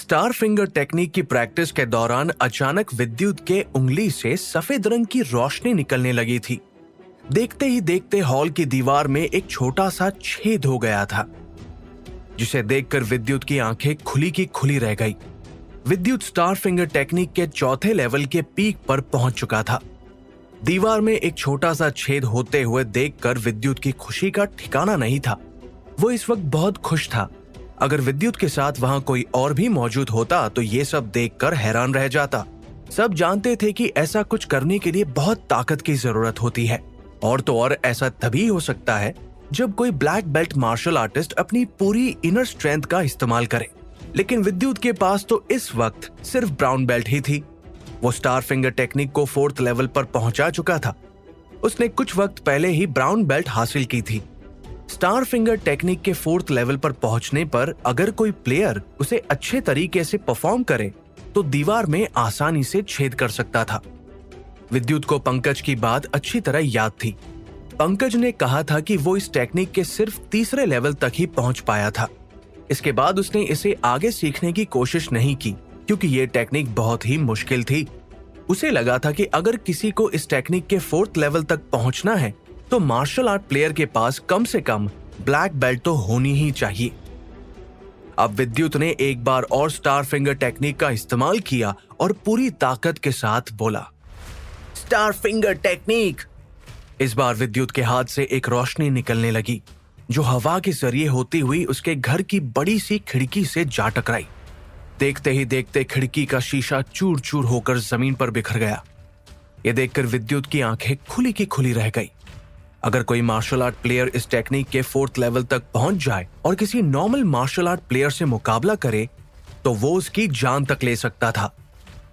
Star finger technique की practice के दौरान अचानक विद्युत के उंगली से सफेद रंग की रोशनी निकलने लगी थी। देखते ही देखते हॉल की दीवार में एक छोटा सा छेद हो गया था, जिसे देखकर विद्युत की आंखें खुली की खुली रह गई। विद्युत स्टार फिंगर टेक्निक के चौथे लेवल के पीक पर पहुंच चुका था। दीवार में एक छोटा सा छेद होते हुए देखकर विद्युत की खुशी का ठिकाना नहीं था। वो इस वक्त बहुत खुश था। अगर विद्युत के साथ वहां कोई और भी मौजूद होता तो ये सब देखकर हैरान रह जाता। सब जानते थे कि ऐसा कुछ करने के लिए बहुत ताकत की जरूरत होती है, और तो और ऐसा तभी हो सकता है जब कोई ब्लैक बेल्ट मार्शल आर्टिस्ट अपनी पूरी इनर स्ट्रेंथ का इस्तेमाल करे। लेकिन विद्युत के पास तो इस वक्त सिर्फ ब्राउन बेल्ट ही थी। वो स्टार फिंगर टेक्निक को 4th लेवल पर पहुंचा चुका था। उसने कुछ वक्त पहले ही ब्राउन बेल्ट हासिल की थी। स्टार फिंगर टेक्निक के 4th लेवल पर पहुंचने पर अगर कोई प्लेयर उसे अच्छे तरीके से परफॉर्म करे तो दीवार में आसानी से छेद कर सकता था। विद्युत को पंकज की बात अच्छी तरह याद थी। पंकज ने कहा था कि वो इस टेक्निक के सिर्फ 3रे लेवल तक ही पहुंच पाया था। इसके बाद उसने इसे आगे सीखने की कोशिश नहीं की, क्योंकि ये टेक्निक बहुत ही मुश्किल थी। उसे लगा था कि अगर किसी को इस टेक्निक के 4th लेवल तक पहुंचना है तो मार्शल आर्ट प्लेयर के पास कम से कम ब्लैक बेल्ट तो होनी ही चाहिए। अब विद्युत ने एक बार और स्टार फिंगर टेक्निक का इस्तेमाल किया और पूरी ताकत के साथ बोला, स्टार फिंगर टेक्निक। इस बार विद्युत के हाथ से एक रोशनी निकलने लगी, जो हवा के जरिए होती हुई उसके घर की बड़ी सी खिड़की से जा टकराई। देखते ही देखते खिड़की का शीशा चूर चूर होकर जमीन पर बिखर गया। यह देखकर विद्युत की आंखें खुली की खुली रह गई। अगर कोई मार्शल आर्ट प्लेयर इस टेक्निक के 4th लेवल तक पहुंच जाए और किसी नॉर्मल मार्शल आर्ट प्लेयर से मुकाबला करे तो वो उसकी जान तक ले सकता था।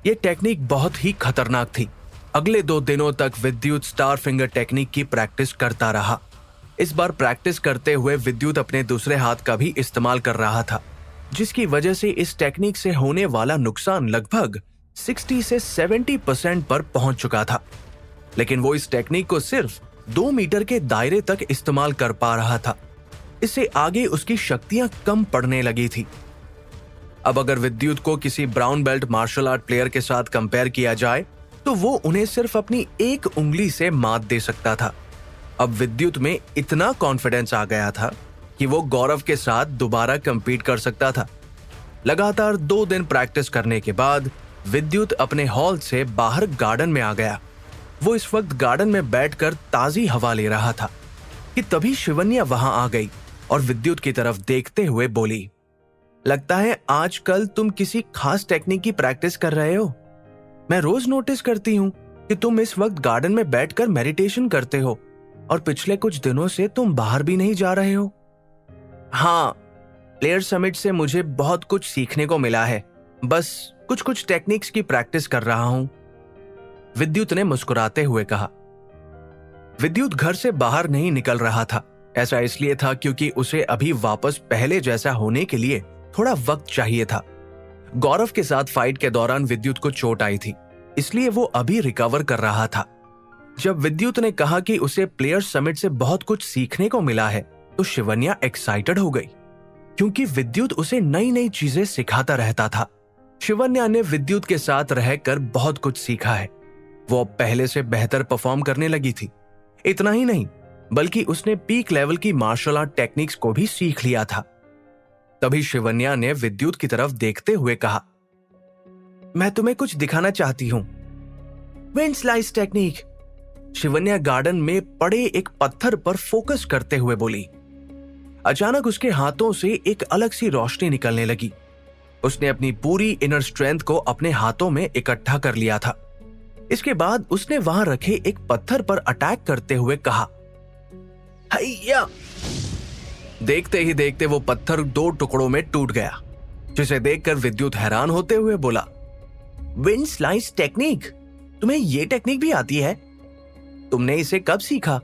यह टेक्निक बहुत ही खतरनाक थी। अगले 2 दिनों तक विद्युत स्टार फिंगर टेक्निक की प्रैक्टिस करता रहा। इस बार प्रैक्टिस करते हुए विद्युत अपने दूसरे हाथ का भी इस्तेमाल कर रहा था, जिसकी वजह से इस टेक्निक से होने वाला नुकसान लगभग 60 से 70% पर पहुंच चुका था। लेकिन वो इस टेक्निक को सिर्फ 2 मीटर के दायरे तक इस्तेमाल कर पा रहा था। इससे आगे उसकी शक्तियां कम पड़ने लगी थी। अब अगर विद्युत को किसी brown belt martial art player के साथ कंपेयर किया जाए तो वो उन्हें सिर्फ अपनी एक उंगली से मात दे सकता था। अब विद्युत में इतना कॉन्फिडेंस आ गया था कि वो गौरव के साथ दोबारा कंपीट कर सकता था। लगातार 2 दिन प्रैक्टिस करने के बाद विद्युत अपने हॉल से बाहर गार्डन में आ गया। वो इस वक्त गार्डन में बैठकर ताजी हवा ले रहा था कि तभी शिवन्या वहां आ गई और विद्युत की तरफ देखते हुए बोली, लगता है आजकल तुम किसी खास टेक्निक की प्रैक्टिस कर रहे हो। मैं रोज नोटिस करती हूँ कि तुम इस वक्त गार्डन में बैठकर मेडिटेशन करते हो और पिछले कुछ दिनों से तुम बाहर भी नहीं जा रहे हो। हाँ, प्लेयर समिट से मुझे बहुत कुछ सीखने को मिला है। बस कुछ टेक्निक्स की प्रैक्टिस कर रहा हूं, विद्युत ने मुस्कुराते हुए कहा। विद्युत घर से बाहर नहीं निकल रहा था। ऐसा इसलिए था क्योंकि उसे अभी वापस पहले जैसा होने के लिए थोड़ा वक्त चाहिए था। गौरव के साथ फाइट के दौरान विद्युत को चोट आई थी, इसलिए वो अभी रिकवर कर रहा था। जब विद्युत ने कहा कि उसे प्लेयर समिट से बहुत कुछ सीखने को मिला है तो शिवन्या एक्साइटेड हो गई, क्योंकि विद्युत उसे नई नई चीजें सिखाता रहता था। शिवन्या ने विद्युत के साथ रहकर बहुत कुछ सीखा है। वो अब पहले से बेहतर परफॉर्म करने लगी थी। इतना ही नहीं, बल्कि उसने पीक लेवल की मार्शल आर्ट टेक्निक्स को भी सीख लिया था। तभी शिवन्या ने विद्युत की तरफ देखते हुए कहा, मैं तुम्हें कुछ दिखाना चाहती हूं। Wind slice technique. Shivanya garden में पड़े एक पत्थर पर फोकस करते हुए बोली। अचानक उसके हाथों से एक अलग सी रोशनी निकलने लगी। उसने अपनी पूरी इनर स्ट्रेंथ को अपने हाथों में इकट्ठा कर लिया था। इसके बाद उसने वहां रखे एक पत्थर पर अटैक करते हुए कहा, हैया। देखते ही देखते वो पत्थर 2 टुकड़ों में टूट गया, जिसे देखकर विद्युत हैरान होते हुए बोला, विंड स्लाइस टेक्निक, तुम्हें ये टेक्निक भी आती है? तुमने इसे कब सीखा?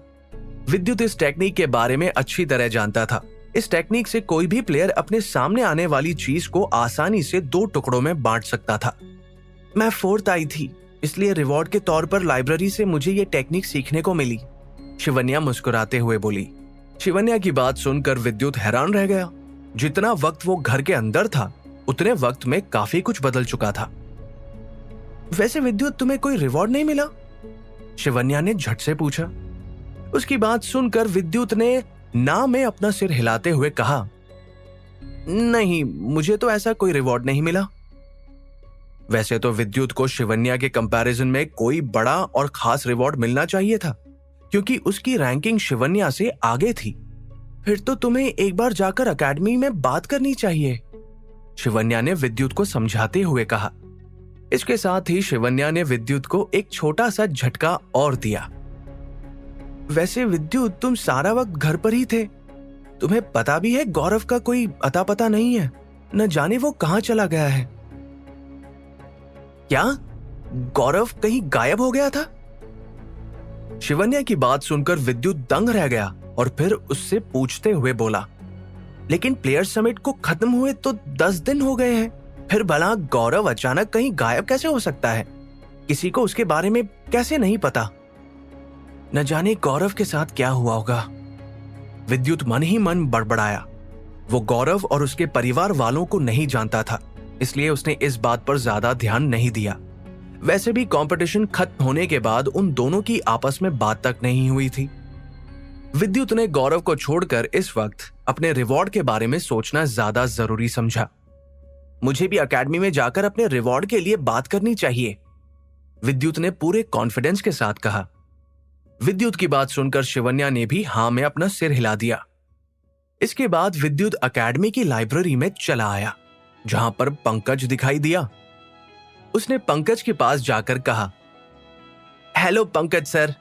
विद्युत इस टेक्निक के बारे में अच्छी तरह जानता था। इस टेक्निक से कोई भी प्लेयर अपने सामने आने वाली चीज को आसानी से 2 टुकड़ों में बांट सकता था। मैं 4th आई थी, इसलिए रिवॉर्ड के तौर पर लाइब्रेरी से मुझे ये टेक्निक सीखने को मिली, शिवन्या मुस्कुराते हुए बोली। शिवन्या की बात सुनकर विद्युत हैरान रह गया। जितना वक्त वो घर के अंदर था उतने वक्त में काफी कुछ बदल चुका था। वैसे विद्युत, तुम्हें कोई रिवॉर्ड नहीं मिला? शिवन्या ने झट से पूछा। उसकी बात सुनकर विद्युत ने ना में अपना सिर हिलाते हुए कहा, नहीं, मुझे तो ऐसा कोई रिवॉर्ड नहीं मिला। वैसे तो विद्युत को शिवन्या के कंपैरिजन में कोई बड़ा और खास रिवॉर्ड मिलना चाहिए था, क्योंकि उसकी रैंकिंग शिवन्या से आगे थी। फिर तो तुम्हें एक बार जाकर एकेडमी में बात करनी चाहिए, शिवन्या ने विद्युत को समझाते हुए कहा। इसके साथ ही शिवन्या ने विद्युत को एक छोटा सा झटका और दिया। वैसे विद्युत, तुम सारा वक्त घर पर ही थे। तुम्हें पता भी है गौरव का कोई अता पता नहीं है, न जाने वो कहां चला गया है। क्या गौरव कहीं गायब हो गया था? शिवन्या की बात सुनकर विद्युत दंग रह गया और फिर उससे पूछते हुए बोला, लेकिन प्लेयर्स समिट को खत्म हुए तो 10 दिन हो गए हैं, फिर भला गौरव अचानक कहीं गायब कैसे हो सकता है? किसी को उसके बारे में कैसे नहीं पता? न जाने गौरव के साथ क्या हुआ होगा। विद्युत मन ही मन बड़बड़ाया। वो गौरव और उसके परिवार वालों को नहीं जानता था, इसलिए उसने इस बात पर ज्यादा ध्यान नहीं दिया। वैसे भी कंपटीशन खत्म होने के बाद उन दोनों की आपस में बात तक नहीं हुई थी। विद्युत ने गौरव को छोड़कर इस वक्त अपने रिवॉर्ड के बारे में सोचना ज्यादा जरूरी समझा। मुझे भी एकेडमी में जाकर अपने रिवॉर्ड के लिए बात करनी चाहिए, विद्युत ने पूरे कॉन्फिडेंस के साथ कहा। विद्युत की बात सुनकर शिवन्या ने भी हां में अपना सिर हिला दिया। इसके बाद विद्युत एकेडमी की लाइब्रेरी में चला आया, जहां पर पंकज दिखाई दिया। उसने पंकज के पास जाकर कहा, हेलो पंकज सर।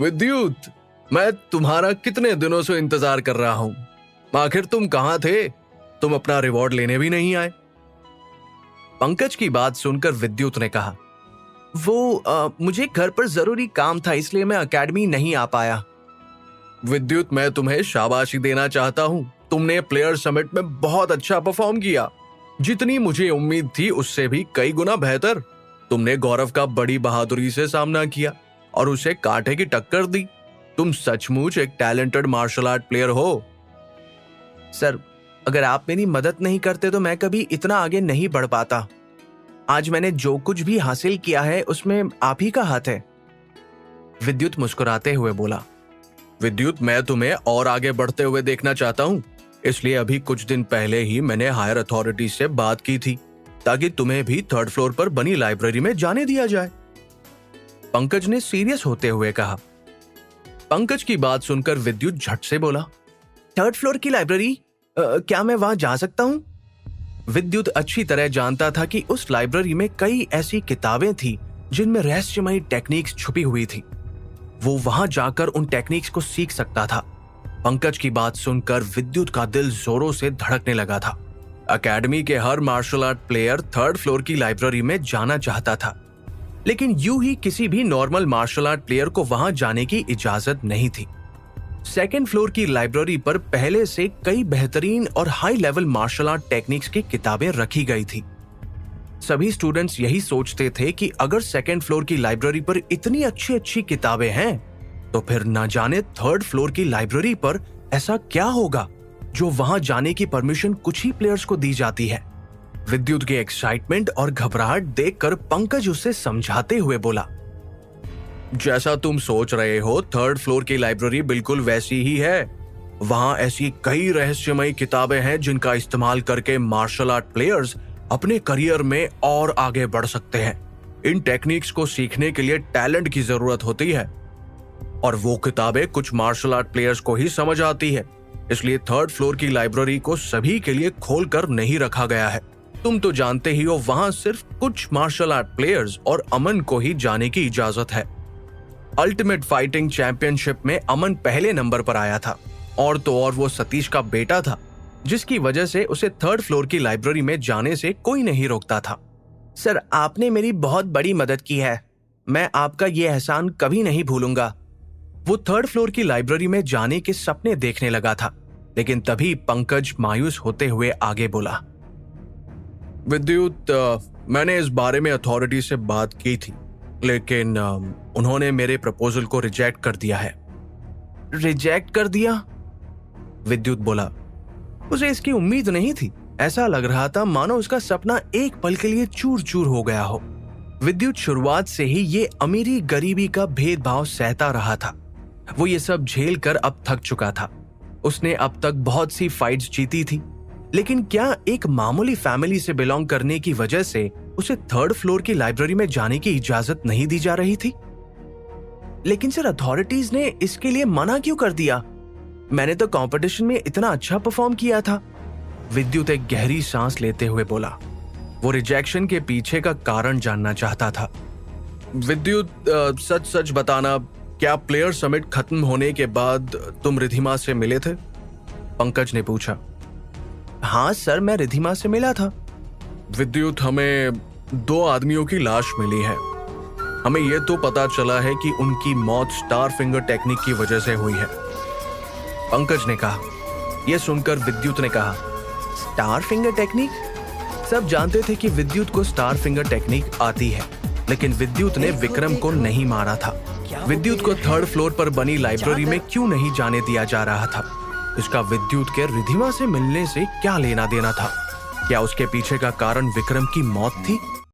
विद्युत, मैं तुम्हारा कितने दिनों से इंतजार कर रहा हूं। आखिर तुम कहां थे? तुम अपना रिवॉर्ड लेने भी नहीं आए। पंकज की बात सुनकर विद्युत ने कहा, मुझे घर पर जरूरी काम था, इसलिए मैं एकेडमी नहीं आ पाया। विद्युत, मैं तुम्हें शाबाशी देना चाहता हूं। तुमने प्लेयर समिट में बहुत अच्छा परफॉर्म किया। जितनी मुझे उम्मीद थी उससे भी कई गुना बेहतर। तुमने गौरव का बड़ी बहादुरी से सामना किया और उसे कांटे की टक्कर दी। तुम सचमुच एक टैलेंटेड मार्शल आर्ट प्लेयर हो। सर, अगर आप मेरी मदद नहीं करते तो मैं कभी इतना आगे नहीं बढ़ पाता। आज मैंने जो कुछ भी हासिल किया है उसमें आप ही का हाथ है, विद्युत मुस्कुराते हुए बोला। विद्युत, मैं तुम्हें और आगे बढ़ते हुए देखना चाहता हूं, इसलिए अभी कुछ दिन पहले ही मैंने हायर अथॉरिटी से बात की थी ताकि तुम्हें भी 3rd फ्लोर पर बनी लाइब्रेरी में जाने दिया जाए, पंकज ने सीरियस होते हुए कहा। पंकज की बात सुनकर विद्युत झट से बोला, 3rd फ्लोर की लाइब्रेरी? क्या मैं वहां जा सकता हूं? विद्युत अच्छी तरह जानता था कि उस लाइब्रेरी में कई ऐसी किताबें थी जिनमें रहस्यमयी टेक्निक्स छुपी हुई थी। वो वहां जाकर उन टेक्निक्स को सीख सकता था। पंकज की बात सुनकर विद्युत का दिल जोरों से धड़कने लगा था। एकेडमी के हर martial art player 3rd floor की लाइब्रेरी में जाना चाहता था, लेकिन यूं ही किसी भी नॉर्मल मार्शल आर्ट प्लेयर को वहां जाने की इजाजत नहीं थी। 2nd फ्लोर की लाइब्रेरी पर पहले से कई बेहतरीन और high level martial art techniques की किताबें रखी गई थी। सभी स्टूडेंट्स यही सोचते थे कि अगर 2nd फ्लोर की लाइब्रेरी पर इतनी अच्छी अच्छी किताबें हैं तो फिर ना जाने 3rd फ्लोर की लाइब्रेरी पर ऐसा क्या होगा जो वहां जाने की परमिशन कुछ ही प्लेयर्स को दी जाती है। विद्युत की एक्साइटमेंट और घबराहट देखकर पंकज उसे समझाते हुए बोला, जैसा तुम सोच रहे हो 3rd फ्लोर की लाइब्रेरी बिल्कुल वैसी ही है। वहां ऐसी कई रहस्यमयी किताबें हैं जिनका इस्तेमाल करके मार्शल आर्ट प्लेयर्स अपने करियर में और आगे बढ़ सकते हैं। इन टेक्निक्स को सीखने के लिए टैलेंट की जरूरत होती है और वो किताबें कुछ मार्शल आर्ट प्लेयर्स को ही समझ आती है, इसलिए 3rd फ्लोर की लाइब्रेरी को सभी के लिए खोलकर नहीं रखा गया है। तुम तो जानते ही हो वहां सिर्फ कुछ मार्शल आर्ट प्लेयर्स और अमन को ही जाने की इजाजत है। अल्टीमेट फाइटिंग चैंपियनशिप में अमन पहले नंबर पर आया था और तो और वो सतीश का बेटा था, जिसकी वजह से उसे 3rd फ्लोर की लाइब्रेरी में जाने से कोई नहीं रोकता था। सर, आपने मेरी बहुत बड़ी मदद की है, मैं आपका ये एहसान कभी नहीं भूलूंगा। वो 3rd फ्लोर की लाइब्रेरी में जाने के सपने देखने लगा था, लेकिन तभी पंकज मायूस होते हुए आगे बोला, विद्युत, मैंने इस बारे में अथॉरिटी से बात की थी, लेकिन उन्होंने मेरे प्रपोजल को रिजेक्ट कर दिया है। रिजेक्ट कर दिया? विद्युत बोला, उसे इसकी उम्मीद नहीं थी ऐसा लग रहा था मानो उसका सपना एक पल के लिए चूर चूर हो गया हो। विद्युत शुरुआत से ही ये अमीरी गरीबी का भेदभाव सहता रहा था। वो ये सब झेल कर अब थक चुका था। उसने अब तक बहुत सी फाइट्स जीती थी, लेकिन क्या एक मामूली फैमिली से बिलोंग करने की वजह से उसे 3rd फ्लोर की लाइब्रेरी में जाने की इजाजत नहीं दी जा रही थी? लेकिन सर, अथॉरिटीज ने इसके लिए मना क्यों कर दिया? मैंने तो कंपटीशन में इतना अच्छा परफॉर्म किया था। विद्युत एक गहरी सांस लेते हुए बोला। वो रिजेक्शन के पीछे का कारण जानना चाहता था। विद्युत, सच सच बताना, क्या प्लेयर समिट खत्म होने के बाद तुम रिधिमा से मिले थे? पंकज ने पूछा। हाँ सर, मैं रिधिमा से मिला था। विद्युत, हमें 2 आदमियों की लाश मिली है। हमें यह तो पता चला है कि उनकी मौत स्टार फिंगर टेक्निक की वजह से हुई है। पंकज ने कहा। यह सुनकर विद्युत ने कहा, स्टार फिंगर टेक्निक? सब जानते थे कि विद्युत को स्टार फिंगर टेक्निक आती है, लेकिन विद्युत ने विक्रम को नहीं मारा था। विद्युत को 3rd फ्लोर पर बनी लाइब्रेरी में क्यों नहीं जाने दिया जा रहा था? इसका विद्युत के रिधिमा से मिलने से क्या लेना देना था? क्या उसके पीछे का कारण विक्रम की मौत थी?